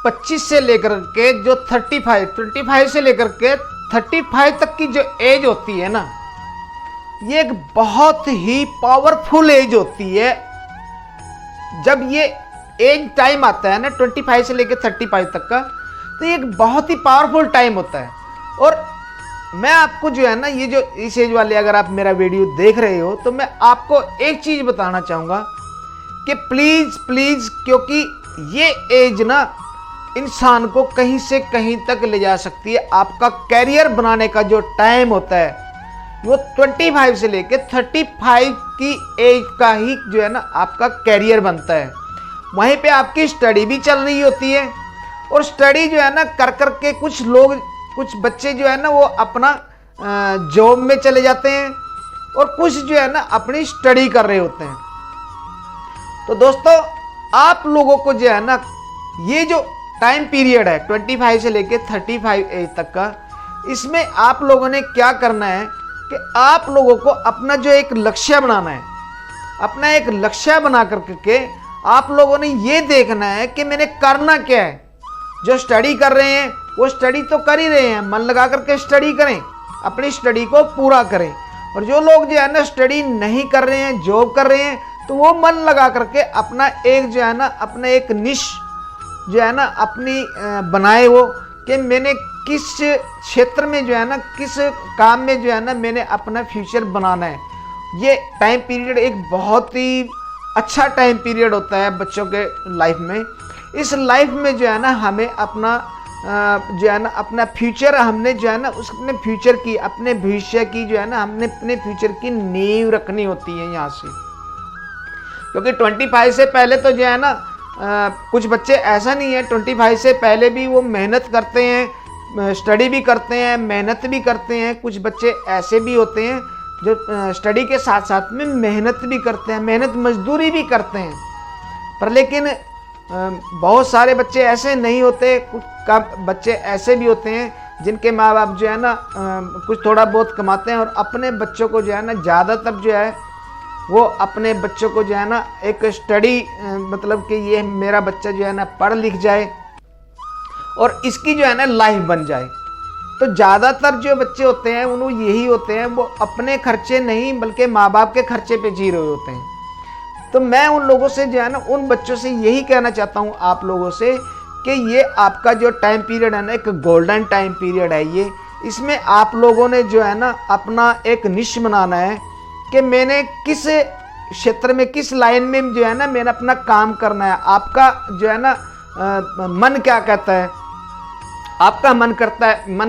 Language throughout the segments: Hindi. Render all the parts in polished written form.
25 से लेकर के जो 25 से लेकर के 35 तक की जो एज होती है ना, ये एक बहुत ही पावरफुल एज होती है। जब ये एज टाइम आता है ना 25 से लेकर 35 तक का, तो ये एक बहुत ही पावरफुल टाइम होता है। और मैं आपको जो है ना, ये जो इस एज वाले अगर आप मेरा वीडियो देख रहे हो, तो मैं आपको एक चीज़ बताना चाहूँगा कि प्लीज़ प्लीज़, क्योंकि ये एज ना इंसान को कहीं से कहीं तक ले जा सकती है। आपका कैरियर बनाने का जो टाइम होता है वो 25 से लेकर 35 की एज का ही जो है ना आपका कैरियर बनता है। वहीं पे आपकी स्टडी भी चल रही होती है, और स्टडी जो है ना कर कर के कुछ बच्चे जो है ना वो अपना जॉब में चले जाते हैं, और कुछ जो है ना अपनी स्टडी कर रहे होते हैं। तो दोस्तों, आप लोगों को जो है ना ये जो टाइम पीरियड है 25 से लेके 35 एज तक का, इसमें आप लोगों ने क्या करना है कि आप लोगों को अपना जो एक लक्ष्य बनाना है। अपना एक लक्ष्य बना करके आप लोगों ने ये देखना है कि मैंने करना क्या है। जो स्टडी कर रहे हैं वो स्टडी तो कर ही रहे हैं, मन लगा करके स्टडी करें, अपनी स्टडी को पूरा करें। और जो लोग जो है ना स्टडी नहीं कर रहे हैं, जॉब कर रहे हैं, तो वो मन लगा करके अपना एक जो है ना अपना एक निश जो है ना अपनी बनाए हो कि मैंने किस क्षेत्र में जो है ना, किस काम में जो है ना मैंने अपना फ्यूचर बनाना है। ये टाइम पीरियड एक बहुत ही अच्छा टाइम पीरियड होता है बच्चों के लाइफ में। इस लाइफ में जो है ना हमें अपना जो है ना अपना फ्यूचर, हमने जो है ना उसने फ्यूचर की, अपने भविष्य की जो है ना हमने अपने फ्यूचर की नींव रखनी होती है यहाँ से। क्योंकि 25 से पहले तो जो है ना कुछ बच्चे ऐसा नहीं है, 25 से पहले भी वो मेहनत करते हैं, स्टडी भी करते हैं, मेहनत भी करते हैं। कुछ बच्चे ऐसे भी होते हैं जो स्टडी के साथ साथ में मेहनत भी करते हैं, मेहनत मजदूरी भी करते हैं। पर लेकिन बहुत सारे बच्चे ऐसे नहीं होते। कुछ बच्चे ऐसे भी होते हैं जिनके माँ बाप जो है ना कुछ थोड़ा बहुत कमाते हैं, और अपने बच्चों को जो है ना ज़्यादातर जो है वो अपने बच्चों को जो है ना एक स्टडी, मतलब कि ये मेरा बच्चा जो है ना पढ़ लिख जाए और इसकी जो है ना लाइफ बन जाए। तो ज़्यादातर जो बच्चे होते हैं उन यही होते हैं, वो अपने खर्चे नहीं बल्कि माँ बाप के खर्चे पे जी रहे होते हैं। तो मैं उन लोगों से जो है ना, उन बच्चों से यही कहना चाहता हूँ आप लोगों से कि ये आपका जो टाइम पीरियड है ना, एक गोल्डन टाइम पीरियड है ये। इसमें आप लोगों ने जो है ना अपना एक निश बनाना है कि मैंने किस क्षेत्र में, किस लाइन में जो है ना मैंने अपना काम करना है। आपका जो है ना मन क्या कहता है। आपका मन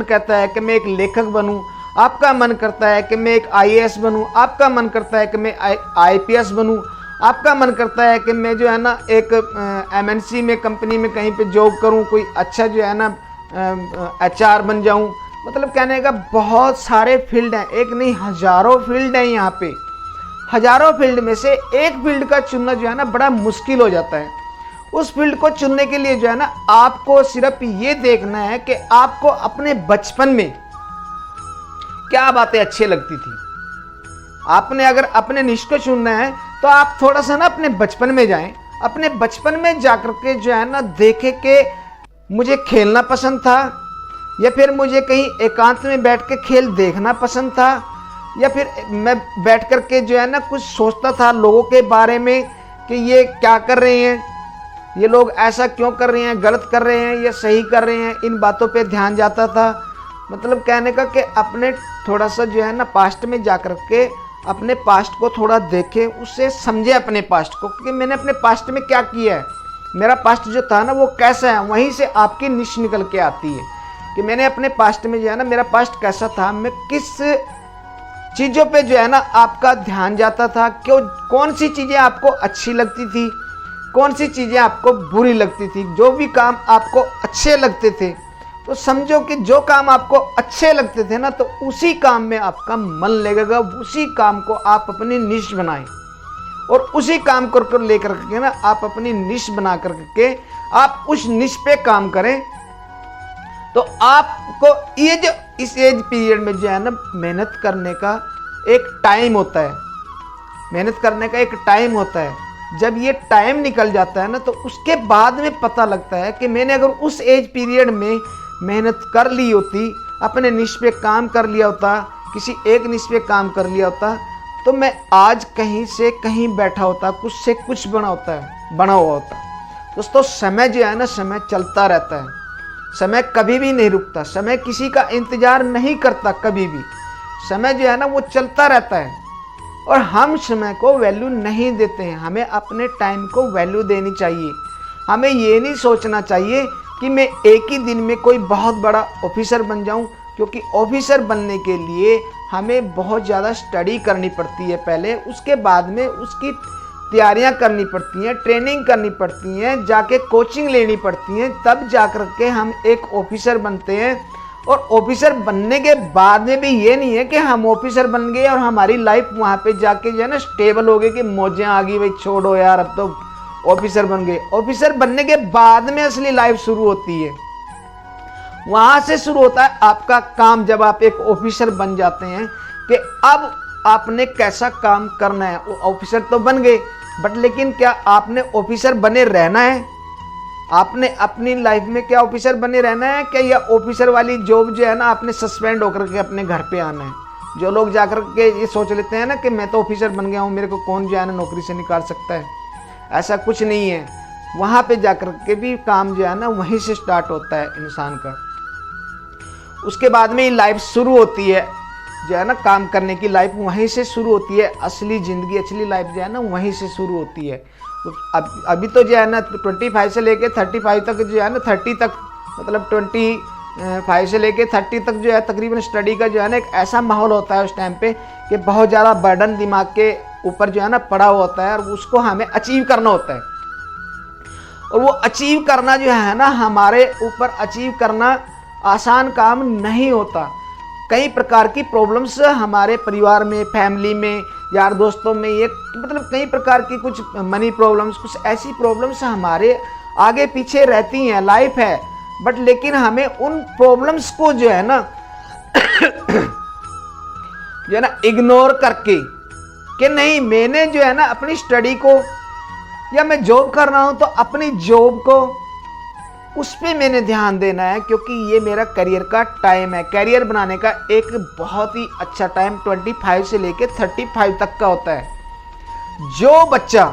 कहता है कि मैं एक लेखक बनूं, आपका मन करता है कि मैं एक IAS बनूं, आपका मन करता है कि मैं IPS बनूं, आपका मन करता है कि मैं जो है ना एक MNC में, कंपनी में कहीं पे जॉब करूं, कोई अच्छा जो है ना HR बन जाऊं। मतलब कहने का बहुत सारे फील्ड हैं, एक नहीं हज़ारों फील्ड हैं यहाँ पे। हज़ारों फील्ड में से एक फील्ड का चुनना जो है ना बड़ा मुश्किल हो जाता है। उस फील्ड को चुनने के लिए जो है ना आपको सिर्फ ये देखना है कि आपको अपने बचपन में क्या बातें अच्छी लगती थी। आपने अगर अपने निश को चुनना है तो आप थोड़ा सा ना अपने बचपन में जाएं। अपने बचपन में जाकर के जो है ना देखें कि मुझे खेलना पसंद था, या फिर मुझे कहीं एकांत में बैठ के खेल देखना पसंद था, या फिर मैं बैठ कर के जो है ना कुछ सोचता था लोगों के बारे में कि ये क्या कर रहे हैं, ये लोग ऐसा क्यों कर रहे हैं, गलत कर रहे हैं, ये सही कर रहे हैं, इन बातों पे ध्यान जाता था। मतलब कहने का कि अपने थोड़ा सा जो है ना पास्ट में जा कर के अपने पास्ट को थोड़ा देखें, उससे समझे अपने पास्ट को कि मैंने अपने पास्ट में क्या किया है, मेरा पास्ट जो था ना वो कैसा है। वहीं से आपकी निश निकल के आती है कि मैंने अपने पास्ट में जो है ना मेरा पास्ट कैसा था, मैं किस चीज़ों पे जो है ना आपका ध्यान जाता था, क्यों, कौन सी चीज़ें आपको अच्छी लगती थी, कौन सी चीज़ें आपको बुरी लगती थी। जो भी काम आपको अच्छे लगते थे तो समझो कि जो काम आपको अच्छे लगते थे ना तो उसी काम में आपका मन लगेगा, उसी काम को आप अपनी निश बनाएं और उसी काम को लेकर के ना आप अपनी निश बना करके आप उस निश पे काम करें। तो आपको ये जो इस एज पीरियड में जो है ना मेहनत करने का एक टाइम होता है, मेहनत करने का एक टाइम होता है। जब ये टाइम निकल जाता है ना, तो उसके बाद में पता लगता है कि मैंने अगर उस एज पीरियड में मेहनत कर ली होती, अपने निश पे काम कर लिया होता, किसी एक निश पे काम कर लिया होता, तो मैं आज कहीं से कहीं बैठा होता, कुछ से कुछ बना हुआ होता। दोस्तों समय जो है ना, समय चलता रहता है, समय कभी भी नहीं रुकता, समय किसी का इंतजार नहीं करता कभी भी। समय जो है ना वो चलता रहता है और हम समय को वैल्यू नहीं देते हैं। हमें अपने टाइम को वैल्यू देनी चाहिए। हमें ये नहीं सोचना चाहिए कि मैं एक ही दिन में कोई बहुत बड़ा ऑफिसर बन जाऊं, क्योंकि ऑफिसर बनने के लिए हमें बहुत ज़्यादा स्टडी करनी पड़ती है पहले, उसके बाद में उसकी तैयारियां करनी पड़ती हैं, ट्रेनिंग करनी पड़ती हैं, जाके कोचिंग लेनी पड़ती हैं, तब जा कर के हम एक ऑफिसर बनते हैं। और ऑफिसर बनने के बाद में भी ये नहीं है कि हम ऑफिसर बन गए और हमारी लाइफ वहाँ पे जाके जो है ना स्टेबल हो गई कि मौजें आ गई, भाई छोड़ो यार अब तो ऑफिसर बन गए। ऑफिसर बनने के बाद में असली लाइफ शुरू होती है, वहाँ से शुरू होता है आपका काम। जब आप एक ऑफिसर बन जाते हैं कि अब आपने कैसा काम करना है। ऑफिसर तो बन गए, बट लेकिन क्या आपने ऑफिसर बने रहना है? आपने अपनी लाइफ में क्या ऑफिसर बने रहना है? क्या यह ऑफिसर वाली जॉब जो है ना आपने सस्पेंड होकर के अपने घर पे आना है? जो लोग जाकर के ये सोच लेते हैं ना कि मैं तो ऑफिसर बन गया हूँ, मेरे को कौन जो है ना नौकरी से निकाल सकता है, ऐसा कुछ नहीं है। वहाँ पे जाकर के भी काम जो है ना वहीं से स्टार्ट होता है इंसान का। उसके बाद में ये लाइफ शुरू होती है जो है ना, काम करने की लाइफ वहीं से शुरू होती है। असली ज़िंदगी, असली लाइफ जो है ना वहीं से शुरू होती है। अभी तो जो है ना 25 से लेके 35 तक जो है ना, 30 तक मतलब 25 से लेके 30 तक जो है तकरीबन स्टडी का जो है ना एक ऐसा माहौल होता है उस टाइम पे कि बहुत ज़्यादा बर्डन दिमाग के ऊपर जो है ना पड़ा हुआ होता है और उसको हमें अचीव करना होता है। और वो अचीव करना जो है ना, हमारे ऊपर अचीव करना आसान काम नहीं होता। कई प्रकार की प्रॉब्लम्स हमारे परिवार में, फैमिली में, यार दोस्तों में, ये मतलब कई प्रकार की कुछ मनी प्रॉब्लम्स, कुछ ऐसी प्रॉब्लम्स हमारे आगे पीछे रहती हैं, लाइफ है। बट लेकिन हमें उन प्रॉब्लम्स को जो है ना इग्नोर करके कि नहीं, मैंने जो है ना अपनी स्टडी को, या मैं जॉब कर रहा हूं तो अपनी जॉब को उस पर मैंने ध्यान देना है, क्योंकि ये मेरा करियर का टाइम है। करियर बनाने का एक बहुत ही अच्छा टाइम 25 से लेके 35 तक का होता है। जो बच्चा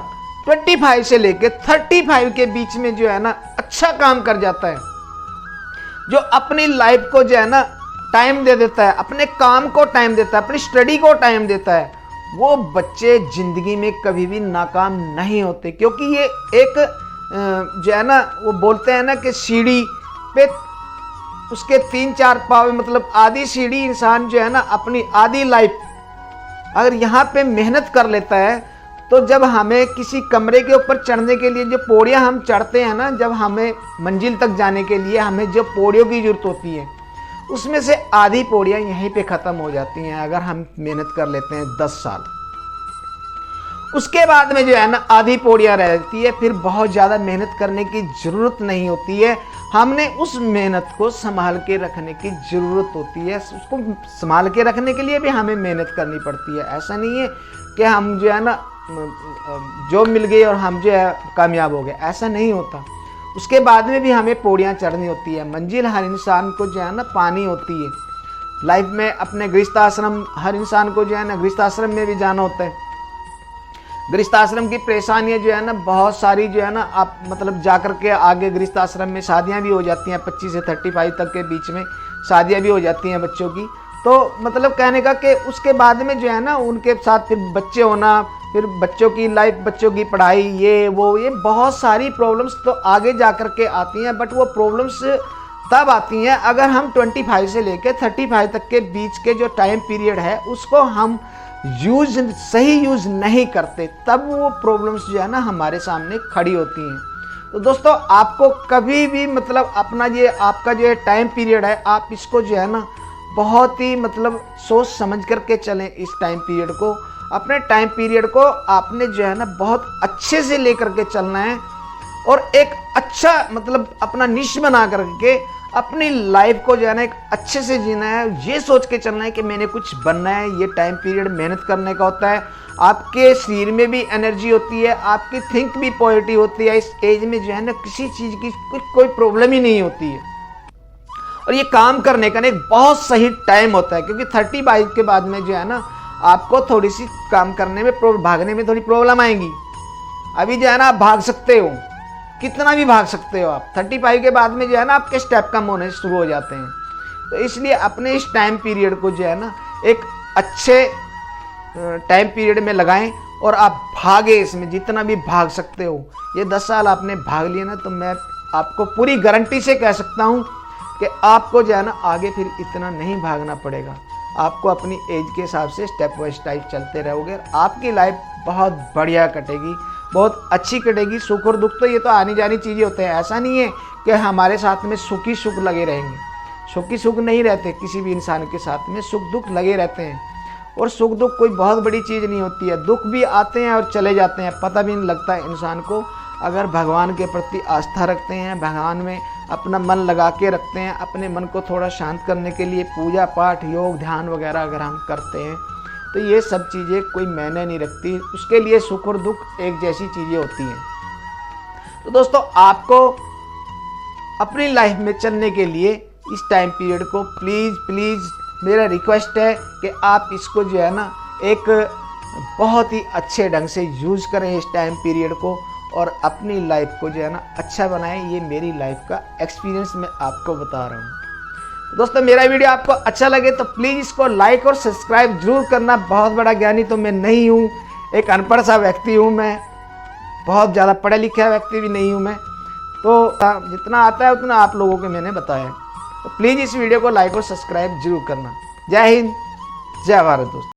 25 से लेके 35 के बीच में जो है ना अच्छा काम कर जाता है, जो अपनी लाइफ को जो है ना टाइम दे देता है, अपने काम को टाइम देता है, अपनी स्टडी को टाइम देता है, वो बच्चे जिंदगी में कभी भी नाकाम नहीं होते। क्योंकि ये एक जो है ना, वो बोलते हैं ना कि सीढ़ी पे उसके 3-4 पाँव, मतलब आधी सीढ़ी इंसान जो है ना अपनी आधी लाइफ अगर यहाँ पे मेहनत कर लेता है, तो जब हमें किसी कमरे के ऊपर चढ़ने के लिए जो पौड़ियाँ हम चढ़ते हैं ना, जब हमें मंजिल तक जाने के लिए हमें जो पौड़ियों की ज़रूरत होती है, उसमें से आधी पौड़ियाँ यहीं पे ख़त्म हो जाती हैं अगर हम मेहनत कर लेते हैं 10 साल। उसके बाद में जो है ना आधी पौड़ियाँ रह जाती है, फिर बहुत ज़्यादा मेहनत करने की ज़रूरत नहीं होती है। हमने उस मेहनत को संभाल के रखने की ज़रूरत होती है। उसको संभाल के रखने के लिए भी हमें मेहनत करनी पड़ती है। ऐसा नहीं है कि हम जो है ना जॉब मिल गई और हम जो है कामयाब हो गए, ऐसा नहीं होता। उसके बाद में भी हमें पौड़ियाँ चढ़नी होती है। मंजिल हर इंसान को जो है ना पानी होती है लाइफ में। अपने गृहस्थ आश्रम हर इंसान को जो है ना गृहस्थ आश्रम में भी जाना होता है। गृहस्थ आश्रम की परेशानियाँ जो है ना बहुत सारी जो है ना, आप मतलब जाकर के आगे गृहस्थ आश्रम में शादियाँ भी हो जाती हैं, 25 से 35 तक के बीच में शादियाँ भी हो जाती हैं बच्चों की। तो मतलब कहने का कि उसके बाद में जो है ना उनके साथ फिर बच्चे होना, फिर बच्चों की लाइफ, बच्चों की पढ़ाई, ये बहुत सारी प्रॉब्लम्स तो आगे जा कर के आती हैं। बट वो प्रॉब्लम्स तब आती हैं अगर हम 25 से लेकर 35 तक के बीच के जो टाइम पीरियड है उसको हम सही यूज़ नहीं करते, तब वो प्रॉब्लम्स जो है ना हमारे सामने खड़ी होती हैं। तो दोस्तों, आपको कभी भी मतलब अपना ये आपका जो टाइम पीरियड है, आप इसको जो है ना बहुत ही मतलब सोच समझ करके चलें। इस टाइम पीरियड को, अपने टाइम पीरियड को आपने जो है ना बहुत अच्छे से लेकर के चलना है। और एक अच्छा मतलब अपना निश बना करके अपनी लाइफ को जो है ना एक अच्छे से जीना है। ये सोच के चलना है कि मैंने कुछ बनना है। ये टाइम पीरियड मेहनत करने का होता है। आपके शरीर में भी एनर्जी होती है, आपकी थिंक भी पॉजिटिव होती है। इस एज में जो है ना किसी चीज़ की कोई प्रॉब्लम ही नहीं होती है। और ये काम करने का ना एक बहुत सही टाइम होता है, क्योंकि 35 के बाद में जो है ना आपको थोड़ी सी काम करने में भागने में थोड़ी प्रॉब्लम आएगी। अभी जो है ना आप भाग सकते हो, कितना भी भाग सकते हो आप। 35 के बाद में जो है ना आपके स्टेप कम होने शुरू हो जाते हैं। तो इसलिए अपने इस टाइम पीरियड को जो है ना एक अच्छे टाइम पीरियड में लगाएं और आप भागे इसमें जितना भी भाग सकते हो। ये 10 साल आपने भाग लिए ना, तो मैं आपको पूरी गारंटी से कह सकता हूँ कि आपको जो है ना आगे फिर इतना नहीं भागना पड़ेगा। आपको अपनी एज के हिसाब से स्टेप बाय स्टेप चलते रहोगे, आपकी लाइफ बहुत बढ़िया कटेगी, बहुत अच्छी कटेगी। सुख और दुख तो ये तो आनी जानी चीज़ें होते हैं। ऐसा नहीं है कि हमारे साथ में सुख ही सुख लगे रहेंगे। सुख ही सुख नहीं रहते, किसी भी इंसान के साथ में सुख दुख लगे रहते हैं। और सुख दुख कोई बहुत बड़ी चीज़ नहीं होती है। दुख भी आते हैं और चले जाते हैं, पता भी नहीं लगता है इंसान को। अगर भगवान के प्रति आस्था रखते हैं, भगवान में अपना मन लगा के रखते हैं, अपने मन को थोड़ा शांत करने के लिए पूजा पाठ योग ध्यान वगैरह अगर हम करते हैं, तो ये सब चीज़ें कोई मायने नहीं रखती। उसके लिए सुख और दुख एक जैसी चीज़ें होती हैं। तो दोस्तों, आपको अपनी लाइफ में चलने के लिए इस टाइम पीरियड को प्लीज़ मेरा रिक्वेस्ट है कि आप इसको जो है ना एक बहुत ही अच्छे ढंग से यूज़ करें इस टाइम पीरियड को, और अपनी लाइफ को जो है ना अच्छा बनाएं। ये मेरी लाइफ का एक्सपीरियंस मैं आपको बता रहा हूँ। दोस्तों, मेरा वीडियो आपको अच्छा लगे तो प्लीज़ इसको लाइक और सब्सक्राइब जरूर करना। बहुत बड़ा ज्ञानी तो मैं नहीं हूँ, एक अनपढ़ सा व्यक्ति हूँ मैं, बहुत ज़्यादा पढ़ा लिखा व्यक्ति भी नहीं हूँ मैं। तो जितना आता है उतना आप लोगों को मैंने बताया है। तो प्लीज़ इस वीडियो को लाइक और सब्सक्राइब जरूर करना। जय हिंद, जय भारत दोस्तों।